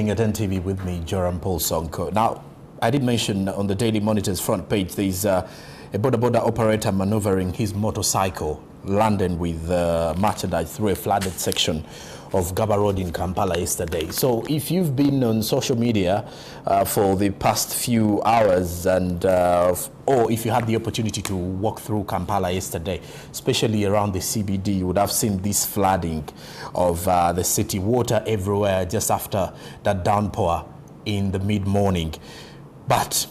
At NTV with me, Joram Paul Sonko. Now, I did mention on the Daily Monitor's front page, there's a border operator maneuvering his motorcycle, landing with merchandise through a flooded section of Gaba Road in Kampala yesterday. So if you've been on social media for the past few hours and or if you had the opportunity to walk through Kampala yesterday, especially around the CBD, you would have seen this flooding of the city, water everywhere just after that downpour in the mid-morning. But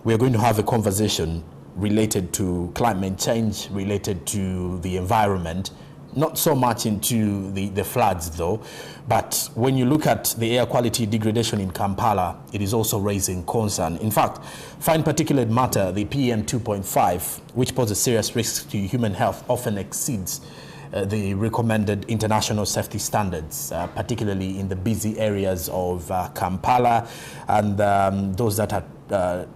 we're going to have a conversation related to climate change, related to the environment, not so much into the floods though, but when you look at the air quality degradation in Kampala, it is also raising concern. In fact, fine particulate matter, the PM 2.5, which poses serious risks to human health, often exceeds the recommended international safety standards, particularly in the busy areas of Kampala and those that are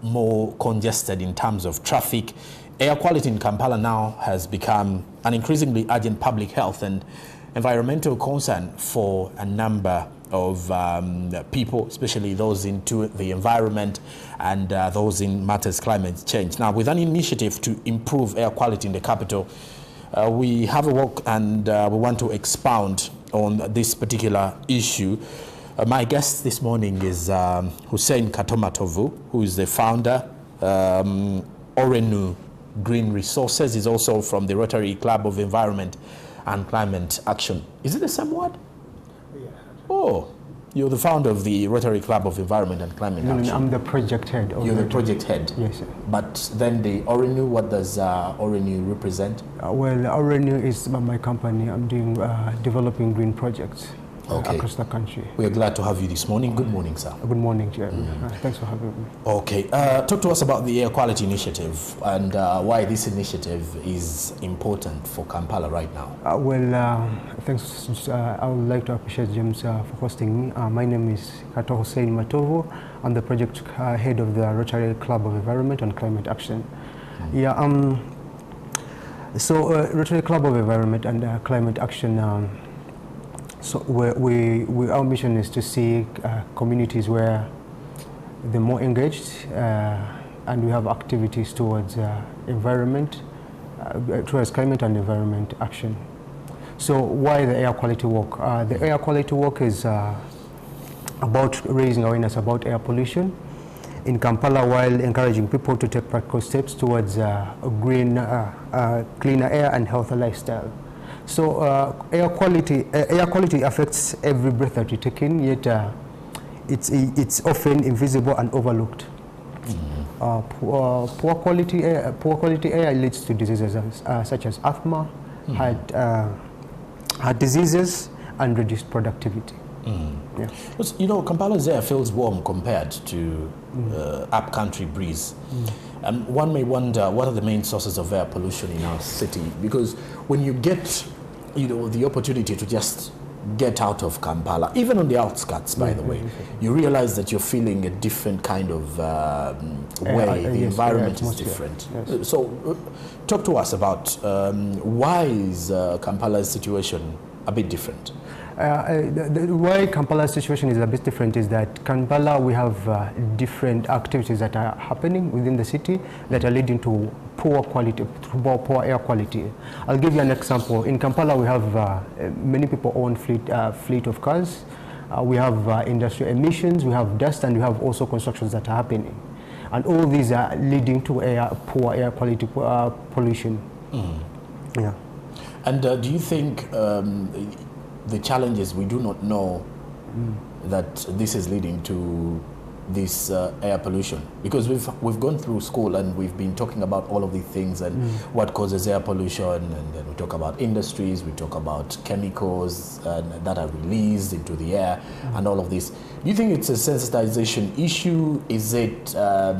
more congested in terms of traffic. Air quality in Kampala now has become an increasingly urgent public health and environmental concern for a number of people, especially those into the environment and those in matters climate change. Now, with an initiative to improve air quality in the capital, we have a walk and we want to expound on this particular issue. My guest this morning is Hussein Katomatovu, who is the founder, Orenu Green Resources. Is also from the Rotary Club of Environment and Climate Action. Is it the same word? Yeah. Oh, you're the founder of the Rotary Club of Environment and Climate Action. I'm the project head. You're the project head? Yes, sir. But then the Orenu, what does Orenu represent? Well, Orenu is my company. I'm doing developing green projects across the country. We are glad to have you this morning. Good morning, sir. Good morning, Jeremy. Thanks for having me. Okay. Talk to us about the Air Quality Initiative and why this initiative is important for Kampala right now. Thanks. I would like to appreciate James for hosting me. My name is Kato Hussein Matovu. I'm the project head of the Rotary Club of Environment and Climate Action. Rotary Club of Environment and Climate Action, so our mission is to see communities where they're more engaged and we have activities towards environment, towards climate and environment action. So why the air quality walk? The air quality walk is about raising awareness about air pollution in Kampala while encouraging people to take practical steps towards a green, cleaner air and healthier lifestyle. So air quality affects every breath that you take in, yet it's often invisible and overlooked. Poor quality air leads to diseases such as asthma, heart diseases, and reduced productivity. Yeah. You know, Kampala's air feels warm compared to upcountry breeze. One may wonder, what are the main sources of air pollution in our city? Because when you get, the opportunity to just get out of Kampala, even on the outskirts, by the way, you realize that you're feeling a different kind of way. The environment is different. Yes. So talk to us about why is Kampala's situation a bit different? Why Kampala's situation is a bit different is that Kampala, we have different activities that are happening within the city that are leading to poor air quality. I'll give you an example. In Kampala, we have many people own fleet of cars. We have industrial emissions, we have dust, and we have also constructions that are happening. And all these are leading to poor air quality pollution. Yeah. And do you think the challenges, we do not know that this is leading to this air pollution? Because we've gone through school and we've been talking about all of these things and what causes air pollution, and then we talk about industries, we talk about chemicals that are released into the air and all of this. Do you think it's a sensitization issue? Is it a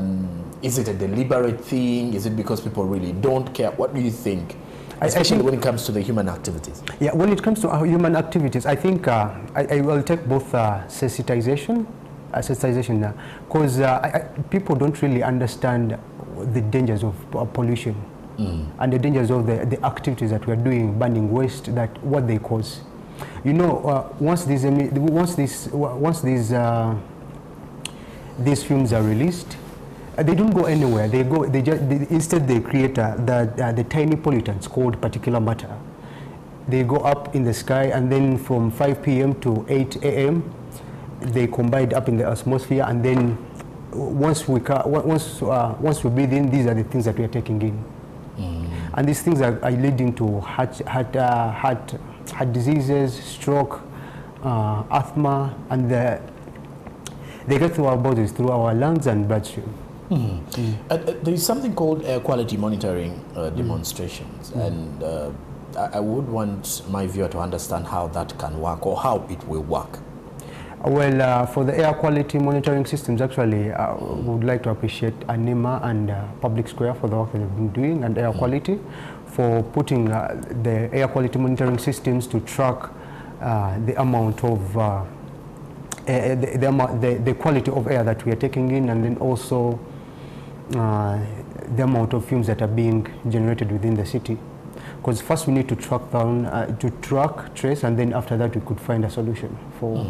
deliberate thing? Is it because people really don't care? What do you think? Especially when it comes to the human activities. Yeah, when it comes to human activities, I think I will take both sensitization, because people don't really understand the dangers of pollution and the dangers of the activities that we are doing, burning waste, that what they cause. You know, once these films are released, they don't go anywhere. Instead they create the tiny pollutants called particulate matter. They go up in the sky, and then from 5 p.m. to 8 a.m. they combine up in the atmosphere, and then once we breathe in, these are the things that we are taking in. And these things are leading to heart diseases, stroke, asthma, and they get through our bodies, through our lungs and bloodstream. There is something called air quality monitoring demonstrations, and I would want my viewer to understand how that can work, or how it will work. Well, for the air quality monitoring systems, actually, we would like to appreciate ANIMA and Public Square for the work they've been doing, and air quality, for putting the air quality monitoring systems to track the amount of the quality of air that we are taking in, and then also the amount of fumes that are being generated within the city. Because first we need to track down, trace, and then after that we could find a solution for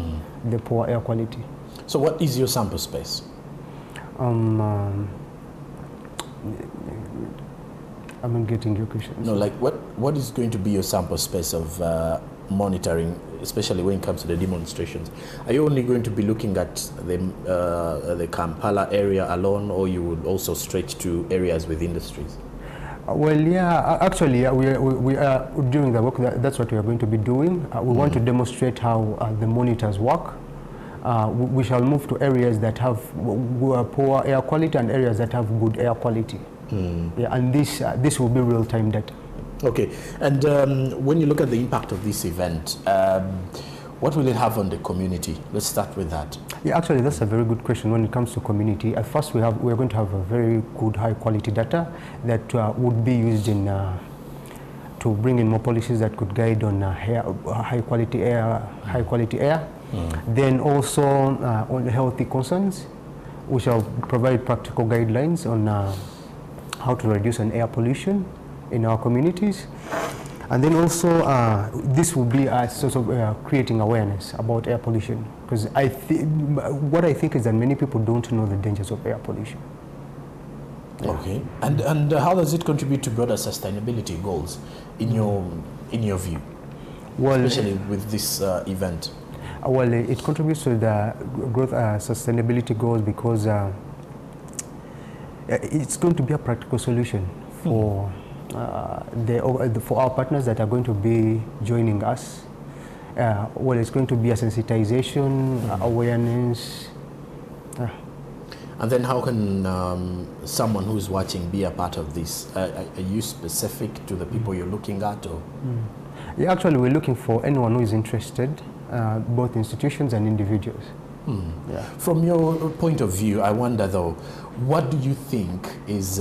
the poor air quality. So what is your sample space? I'm not getting your question. No, like what is going to be your sample space of monitoring, especially when it comes to the demonstrations? Are you only going to be looking at the Kampala area alone, or you would also stretch to areas with industries? Well, yeah, actually, we are doing the work. That's what we are going to be doing. We want to demonstrate how the monitors work. We shall move to areas that have poor air quality and areas that have good air quality. Yeah, and this will be real-time data. Okay, and when you look at the impact of this event, what will it have on the community? Let's start with that. Yeah, actually, that's a very good question. When it comes to community, at first we're going to have a very good high-quality data that would be used in to bring in more policies that could guide on high-quality air. Then also on healthy concerns, we shall provide practical guidelines on how to reduce air pollution in our communities. And then also, this will be a sort of creating awareness about air pollution, because what I think is that many people don't know the dangers of air pollution. Yeah. Okay, and how does it contribute to broader sustainability goals in your view, well, especially with this event? Well, it contributes to the growth sustainability goals because it's going to be a practical solution for. For our partners that are going to be joining us. Well, it's going to be a sensitization, awareness. And then how can someone who is watching be a part of this? Are you specific to the people you're looking at? Or? Yeah, actually, we're looking for anyone who is interested, both institutions and individuals. Yeah. From your point of view, I wonder though, what do you think is,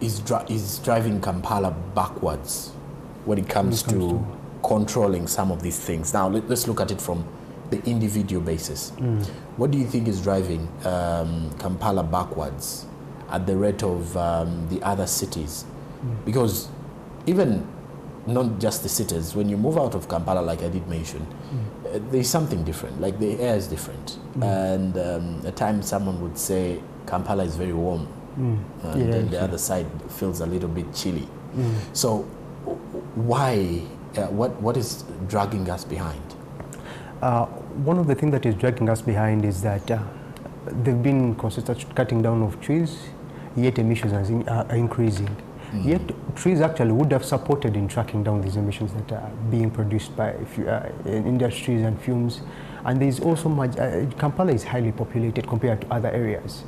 is driving Kampala backwards when it comes to controlling some of these things? Now, let's look at it from the individual basis. What do you think is driving Kampala backwards at the rate of the other cities? Because even not just the cities, when you move out of Kampala, like I did mention, there's something different, like the air is different. And at times someone would say Kampala is very warm. And then the other side feels a little bit chilly. So why, what is dragging us behind? One of the things that is dragging us behind is that they've been consistent cutting down of trees, yet emissions are increasing. Yet trees actually would have supported in tracking down these emissions that are being produced by industries and fumes. And there's also much, Kampala is highly populated compared to other areas.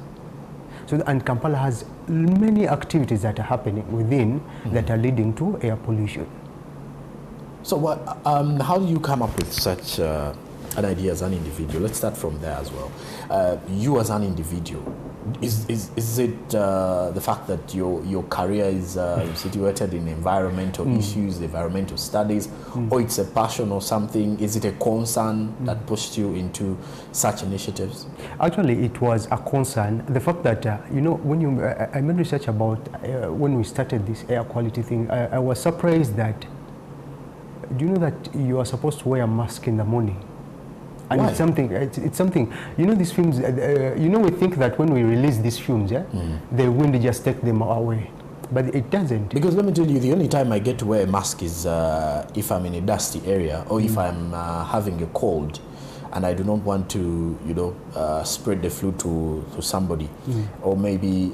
So, and Kampala has many activities that are happening within that are leading to air pollution. So how do you come up with such an idea as an individual? Let's start from there as well. You as an individual, is it the fact that your career is situated in environmental issues, environmental studies, or it's a passion or something? Is it a concern that pushed you into such initiatives? Actually, it was a concern. The fact that, when I made research about when we started this air quality thing, I was surprised that do you know that you are supposed to wear a mask in the morning? And Why? it's something, you know, these films, you know, we think that when we release these films, the wind just take them away. But it doesn't. Because let me tell you, the only time I get to wear a mask is if I'm in a dusty area or if I'm having a cold and I do not want to, you know, spread the flu to somebody or maybe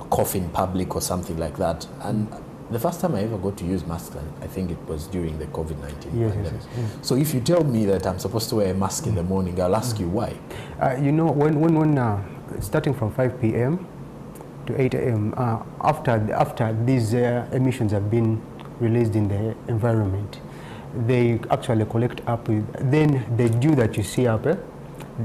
cough in public or something like that. And the first time I ever got to use masks, I think it was during the COVID-19 pandemic. Yes. So if you tell me that I'm supposed to wear a mask in the morning, I'll ask you why. You know, when starting from 5 p.m. to 8 a.m., after these emissions have been released in the environment, they actually collect up with, then the dew that you see up,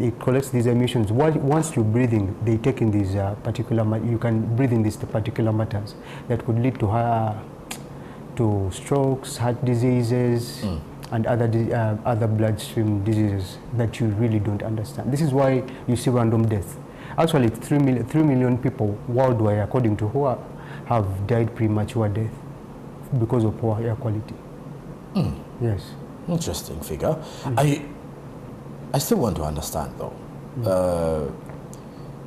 it collects these emissions. Once you're breathing, they take in these you can breathe in these particular matters that could lead to strokes, heart diseases, and other bloodstream diseases that you really don't understand. This is why you see random death. Actually, 3 million people worldwide, according to WHO, have died premature death because of poor air quality. Yes. Interesting figure. I still want to understand though,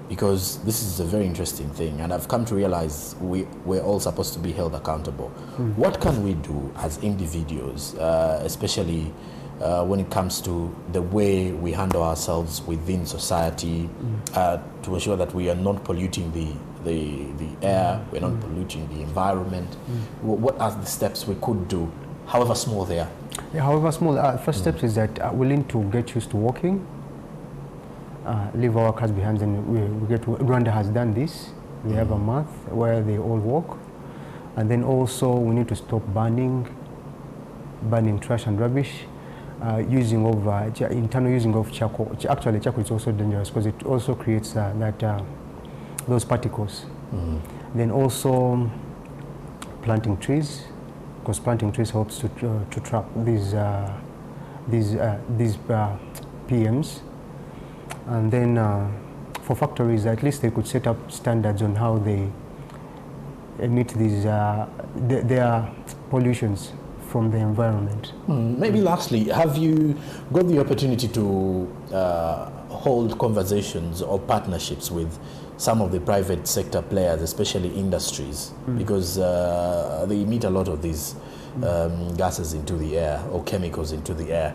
because this is a very interesting thing, and I've come to realize we're all supposed to be held accountable. What can we do as individuals, especially when it comes to the way we handle ourselves within society, to ensure that we are not polluting the air, we're not polluting the environment? What are the steps we could do, however small they are? Yeah, however small, first step is that we need to get used to walking, leave our cars behind, and we get to, Rwanda has done this. They have a month where they all walk. And then also we need to stop burning trash and rubbish, internal using of charcoal. Actually, charcoal is also dangerous because it also creates those particles. Then also planting trees, because planting trees helps to trap these PMs. And then for factories, at least they could set up standards on how they emit these their pollutions from the environment. Maybe lastly, have you got the opportunity to hold conversations or partnerships with some of the private sector players, especially industries, because they emit a lot of these gases into the air or chemicals into the air?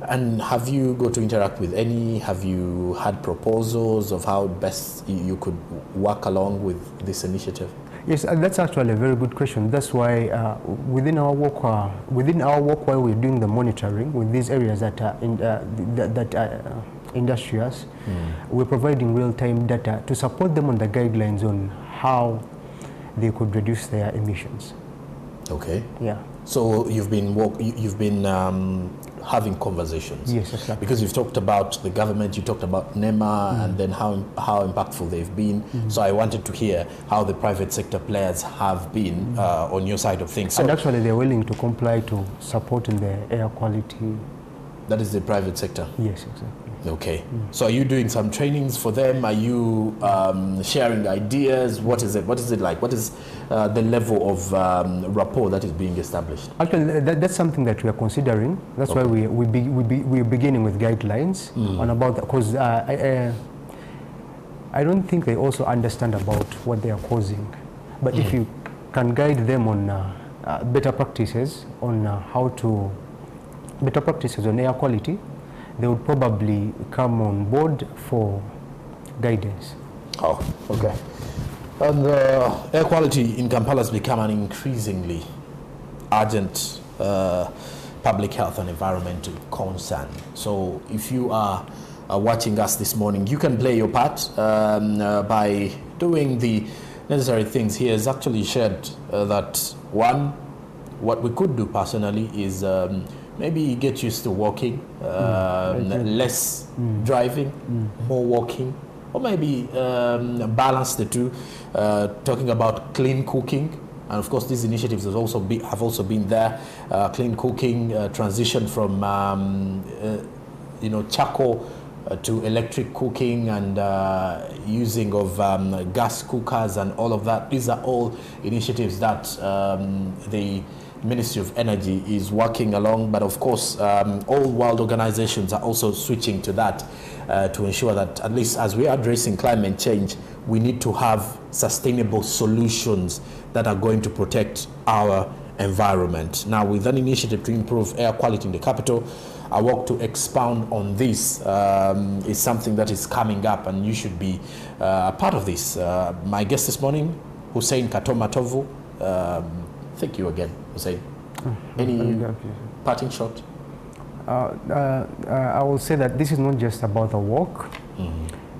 And have you got to interact with any? Have you had proposals of how best you could work along with this initiative? Yes, that's actually a very good question. That's why within our work while we're doing the monitoring with these areas that are industrious, we're providing real-time data to support them on the guidelines on how they could reduce their emissions. Okay. Yeah. So you've been having conversations. Yes, exactly. Because you've talked about the government, you talked about NEMA, and then how impactful they've been. So I wanted to hear how the private sector players have been on your side of things. So and actually, they're willing to comply to supporting the air quality. That is the private sector. Yes, exactly. Okay. So are you doing some trainings for them? Are you sharing ideas? What is it? What is it like? What is the level of rapport that is being established? Actually, that's something that we are considering. That's why we're beginning with guidelines on about that, because I don't think they also understand about what they are causing. But if you can guide them on better practices on better practices on air quality, they would probably come on board for guidance. Oh, okay. And air quality in Kampala has become an increasingly urgent public health and environmental concern. So if you are watching us this morning, you can play your part by doing the necessary things. He has actually shared that one, what we could do personally is maybe get used to walking, less driving, more walking, or maybe balance the two. Talking about clean cooking, and of course these initiatives have also been there. Clean cooking, transition from charcoal to electric cooking, and using of gas cookers and all of that. These are all initiatives that the Ministry of Energy is working along, but of course, all world organizations are also switching to that to ensure that at least as we are addressing climate change, we need to have sustainable solutions that are going to protect our environment. Now, with an initiative to improve air quality in the capital, our work to expound on this is something that is coming up, and you should be a part of this. My guest this morning, Hussein Katoma Tovu. Thank you again, Hussein. Any parting shot? I will say that this is not just about the walk.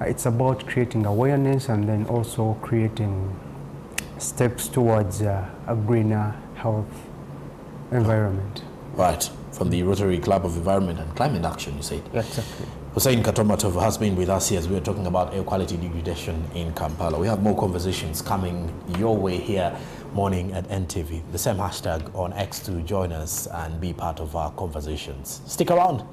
It's about creating awareness and then also creating steps towards a greener health environment. Right, from the Rotary Club of Environment and Climate Action, you said. Exactly. Hussein Katoma Tovu has been with us here as we are talking about air quality degradation in Kampala. We have more conversations coming your way here morning at NTV. The same hashtag on X to join us and be part of our conversations. Stick around.